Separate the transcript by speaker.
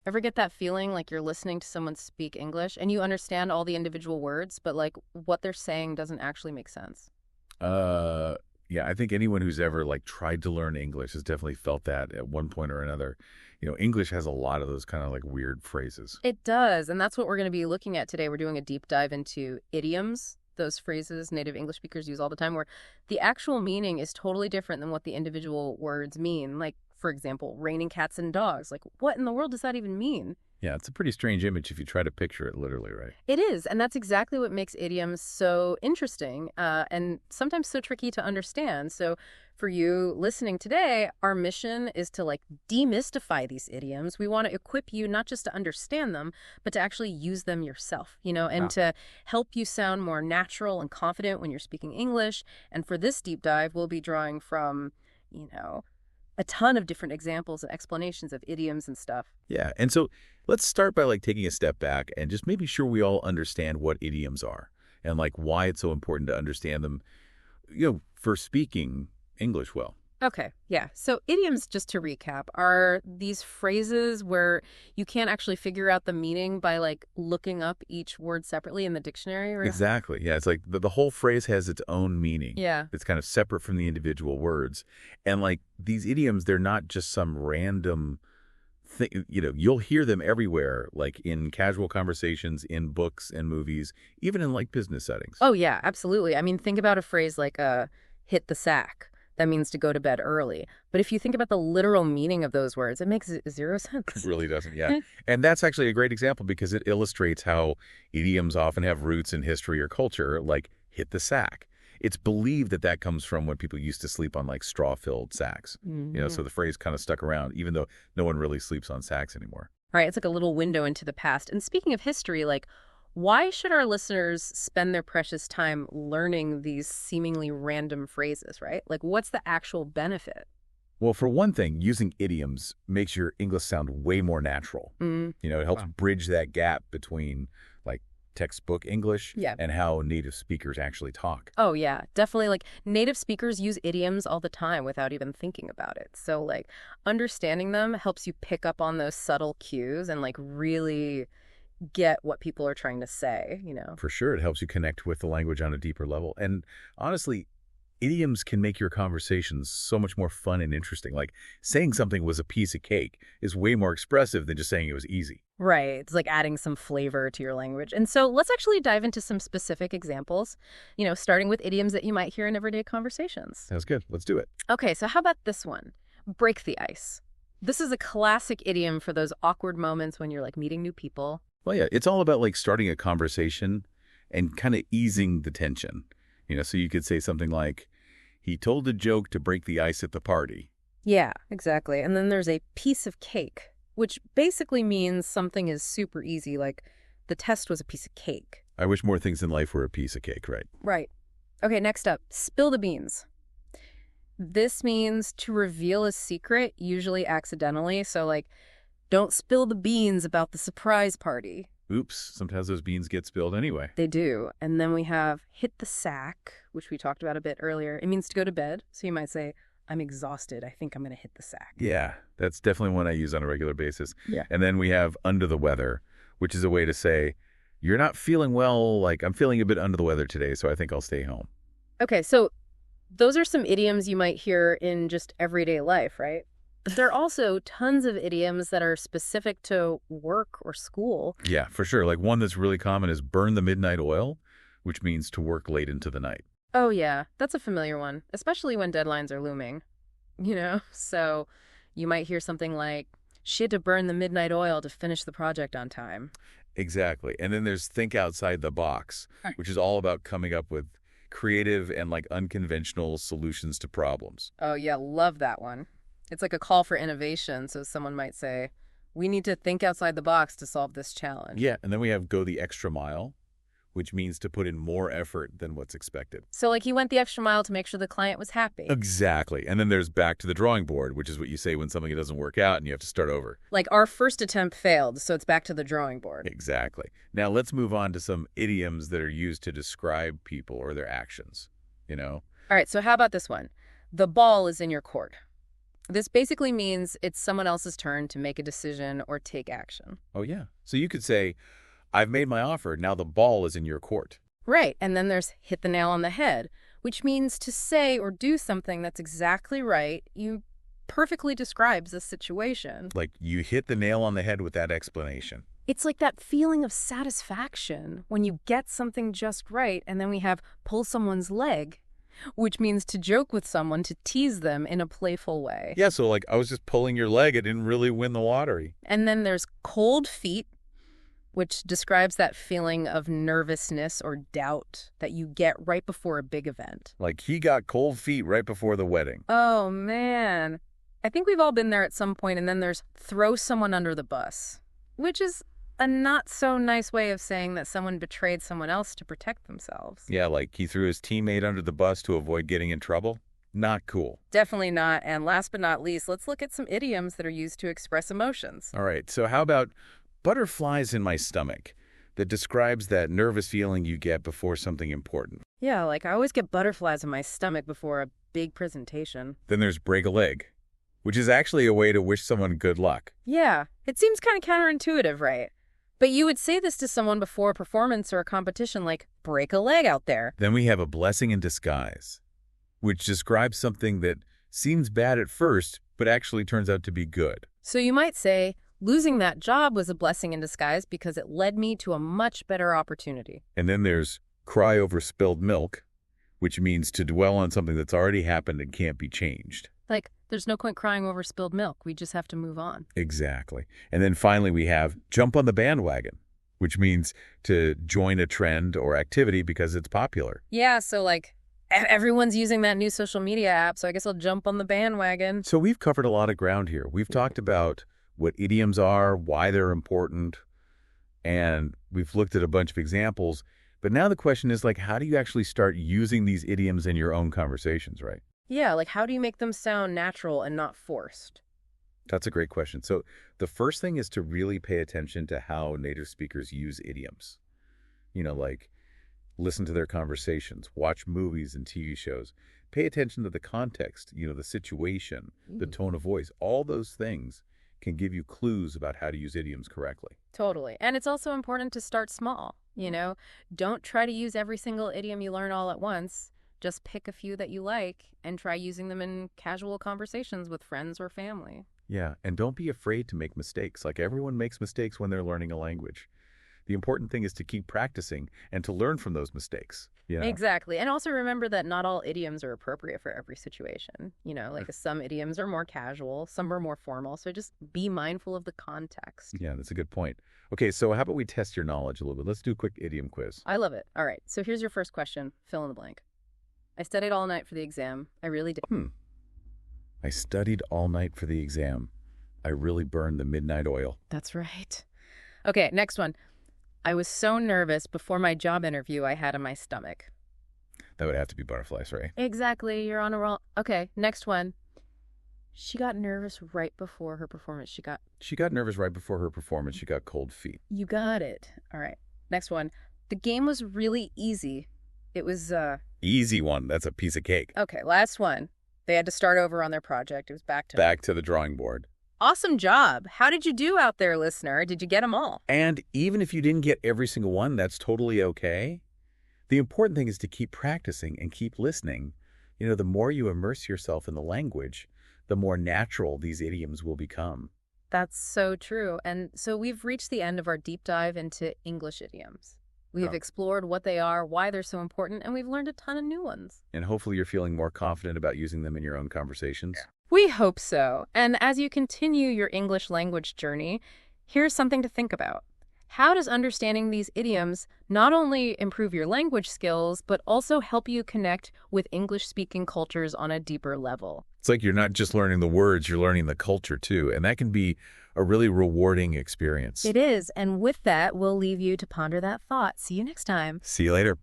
Speaker 1: Ever get that feeling like you're listening to someone speak English and you understand all the individual words, but like what they're saying doesn't actually make sense?
Speaker 2: Uh, yeah, I think anyone who's ever like tried to learn English has definitely felt that at one point or another. English has a lot of those kind of like weird phrases.
Speaker 1: It does, and that's what we're going to be looking at today. We're doing a deep dive into idioms, those phrases native English speakers use all the time, where the actual meaning is totally different than what the individual words mean. Like, for example, raining cats and dogs. Like, what in the world does that even mean?
Speaker 2: Yeah, it's a pretty strange image if you try to picture it literally, right?
Speaker 1: It is, and that's exactly what makes idioms so interesting and sometimes so tricky to understand. So, for you listening today, our mission is to like demystify these idioms. We want to equip you not just to understand them, but to actually use them yourself, and
Speaker 2: Wow.
Speaker 1: to help you sound more natural and confident when you're speaking English. And for this deep dive, we'll be drawing from, you know, a ton of different examples and explanations of idioms and stuff.
Speaker 2: Yeah, and so let's start by like taking a step back and just making sure we all understand what idioms are and like why it's so important to understand them, for speaking English well.
Speaker 1: Okay, yeah. So idioms, just to recap, are these phrases where you can't actually figure out the meaning by like looking up each word separately in the dictionary or
Speaker 2: Exactly. Yeah, it's like the whole phrase has its own meaning.
Speaker 1: yeah.
Speaker 2: It's kind of separate from the individual words. And like these idioms, they're not just some random thing, you'll hear them everywhere, like in casual conversations, in books and movies, even in like business settings.
Speaker 1: Oh yeah, absolutely. I mean, think about a phrase like hit the sack. That means to go to bed early. But if you think about the literal meaning of those words, it makes zero
Speaker 2: It
Speaker 1: sense.
Speaker 2: really doesn't, yeah. And that's actually a great example because it illustrates how idioms often have roots in history or culture, like hit the sack. It's believed that that comes from when people used to sleep on like straw-filled sacks. So
Speaker 1: Mhm.
Speaker 2: the phrase kind of stuck around, even though no one really sleeps on sacks anymore.
Speaker 1: Right, it's like a little window into the past. And speaking of history, like, why should our listeners spend their precious time learning these seemingly random phrases, right? Like, what's the actual benefit?
Speaker 2: Well, for one thing, using idioms makes your English sound way more natural.
Speaker 1: Mm,
Speaker 2: It helps
Speaker 1: wow.
Speaker 2: bridge that gap between like textbook English
Speaker 1: Yeah.
Speaker 2: and how native speakers actually talk.
Speaker 1: Oh, yeah, definitely. Like, native speakers use idioms all the time without even thinking about it. So, like, understanding them helps you pick up on those subtle cues and, like, really get what people are trying to say.
Speaker 2: For sure, it helps you connect with the language on a deeper level. And honestly, idioms can make your conversations so much more fun and interesting. Like saying something was a piece of cake is way more expressive than just saying it was easy.
Speaker 1: Right. It's like adding some flavor to your language. And so let's actually dive into some specific examples, starting with idioms that you might hear in everyday conversations.
Speaker 2: Sounds good. Let's do it.
Speaker 1: Okay, so how about this one? Break the ice. This is a classic idiom for those awkward moments when you're like meeting new people.
Speaker 2: Well, yeah, it's all about like starting a conversation and kind of easing the tension. So you could say something like, he told a joke to break the ice at the party.
Speaker 1: Yeah, exactly. And then there's a piece of cake, which basically means something is super easy, like the test was a piece of cake.
Speaker 2: I wish more things in life were a piece of cake, right?
Speaker 1: Right. Okay, next up, spill the beans. This means to reveal a secret, usually accidentally. So, like, don't spill the beans about the surprise party.
Speaker 2: Oops, sometimes those beans get spilled anyway.
Speaker 1: They do. And then we have hit the sack, which we talked about a bit earlier. It means to go to bed. So you might say, I'm exhausted. I think I'm going to hit the sack.
Speaker 2: Yeah, that's definitely one I use on a regular basis.
Speaker 1: Yeah.
Speaker 2: And then we have under the weather, which is a way to say, you're not feeling well, like I'm feeling a bit under the weather today, so I think I'll stay home.
Speaker 1: Okay, so those are some idioms you might hear in just everyday life, right? But there are also tons of idioms that are specific to work or school.
Speaker 2: Yeah, for sure. Like one that's really common is burn the midnight oil, which means to work late into the night.
Speaker 1: Oh, yeah, that's a familiar one, especially when deadlines are looming, So you might hear something like, she had to burn the midnight oil to finish the project on time.
Speaker 2: Exactly. And then there's think outside the box,
Speaker 1: Right.
Speaker 2: which is all about coming up with creative and like unconventional solutions to problems.
Speaker 1: Oh, yeah, love that one. It's like a call for innovation, so someone might say, we need to think outside the box to solve this challenge.
Speaker 2: Yeah, and then we have go the extra mile, which means to put in more effort than what's expected.
Speaker 1: So, like, he went the extra mile to make sure the client was happy.
Speaker 2: Exactly. And then there's back to the drawing board, which is what you say when something doesn't work out and you have to start over.
Speaker 1: Like, our first attempt failed, so it's back to the drawing board.
Speaker 2: Exactly. Now let's move on to some idioms that are used to describe people or their actions.
Speaker 1: All right, so how about this one? The ball is in your court. This basically means it's someone else's turn to make a decision or take action.
Speaker 2: Oh, yeah. So you could say, I've made my offer. Now the ball is in your court.
Speaker 1: Right, and then there's hit the nail on the head, which means to say or do something that's exactly right. You perfectly describes the situation.
Speaker 2: Like you hit the nail on the head with that explanation.
Speaker 1: It's like that feeling of satisfaction when you get something just right, and then we have pull someone's leg, which means to joke with someone, to tease them in a playful way.
Speaker 2: Yeah, so like I was just pulling your leg. I didn't really win the lottery.
Speaker 1: And then there's cold feet, which describes that feeling of nervousness or doubt that you get right before a big event.
Speaker 2: Like he got cold feet right before the wedding.
Speaker 1: Oh, man. I think we've all been there at some point. And then there's throw someone under the bus, which is a not so nice way of saying that someone betrayed someone else to protect themselves.
Speaker 2: Yeah, like he threw his teammate under the bus to avoid getting in trouble. Not cool.
Speaker 1: Definitely not. And last but not least, let's look at some idioms that are used to express emotions.
Speaker 2: All right, so how about butterflies in my stomach? That describes that nervous feeling you get before something important.
Speaker 1: Yeah, like I always get butterflies in my stomach before a big presentation.
Speaker 2: Then there's break a leg, which is actually a way to wish someone good luck.
Speaker 1: Yeah, it seems kind of counterintuitive, right? But you would say this to someone before a performance or a competition, like, break a leg out there.
Speaker 2: Then we have a blessing in disguise, which describes something that seems bad at first, but actually turns out to be good.
Speaker 1: So you might say, losing that job was a blessing in disguise because it led me to a much better opportunity.
Speaker 2: And then there's cry over spilled milk, which means to dwell on something that's already happened and can't be changed.
Speaker 1: Like, there's no point crying over spilled milk. We just have to move on.
Speaker 2: Exactly. And then finally we have jump on the bandwagon, which means to join a trend or activity because it's popular.
Speaker 1: Yeah, so like, everyone's using that new social media app, so I guess I'll jump on the bandwagon.
Speaker 2: So we've covered a lot of ground here. We've talked about what idioms are, why they're important, and we've looked at a bunch of examples. But now the question is, like, how do you actually start using these idioms in your own conversations, right?
Speaker 1: Yeah, like how do you make them sound natural and not forced?
Speaker 2: That's a great question. So the first thing is to really pay attention to how native speakers use idioms. Like listen to their conversations, watch movies and TV shows, pay attention to the context, the situation, the tone of voice. All those things can give you clues about how to use idioms correctly.
Speaker 1: Totally. And it's also important to start small. Don't try to use every single idiom you learn all at once. Just pick a few that you like and try using them in casual conversations with friends or family.
Speaker 2: Yeah, and don't be afraid to make mistakes. Like everyone makes mistakes when they're learning a language. The important thing is to keep practicing and to learn from those mistakes.
Speaker 1: Exactly. And also remember that not all idioms are appropriate for every situation. Like some idioms are more casual, some are more formal. So just be mindful of the context.
Speaker 2: Yeah, that's a good point. Okay, so how about we test your knowledge a little bit? Let's do a quick idiom quiz.
Speaker 1: I love it. All right. So here's your first question. Fill in the blank. I studied all night for the exam. I really did.
Speaker 2: I studied all night for the exam. I really burned the midnight oil.
Speaker 1: That's right. Okay, next one. I was so nervous before my job interview I had in my stomach.
Speaker 2: That would have to be butterflies, right?
Speaker 1: Exactly. You're on a roll. Okay, next one. She got nervous right before her performance.
Speaker 2: She got nervous right before her performance. She got cold feet.
Speaker 1: You got it. All right. Next one. The game was really easy. It was,
Speaker 2: Easy one. That's a piece of cake.
Speaker 1: Okay, last one. They had to start over on their project. It was back
Speaker 2: to the drawing board.
Speaker 1: Awesome job. How did you do out there, listener? Did you get them all?
Speaker 2: And even if you didn't get every single one, that's totally okay. The important thing is to keep practicing and keep listening. The more you immerse yourself in the language, the more natural these idioms will become.
Speaker 1: That's so true. And so we've reached the end of our deep dive into English idioms. We've explored what they are, why they're so important, and we've learned a ton of new ones.
Speaker 2: And hopefully you're feeling more confident about using them in your own conversations.
Speaker 1: Yeah. We hope so. And as you continue your English language journey, here's something to think about. How does understanding these idioms not only improve your language skills, but also help you connect with English-speaking cultures on a deeper level?
Speaker 2: It's like you're not just learning the words, you're learning the culture too. And that can be a really rewarding experience.
Speaker 1: It is. And with that, we'll leave you to ponder that thought. See you next time.
Speaker 2: See you later.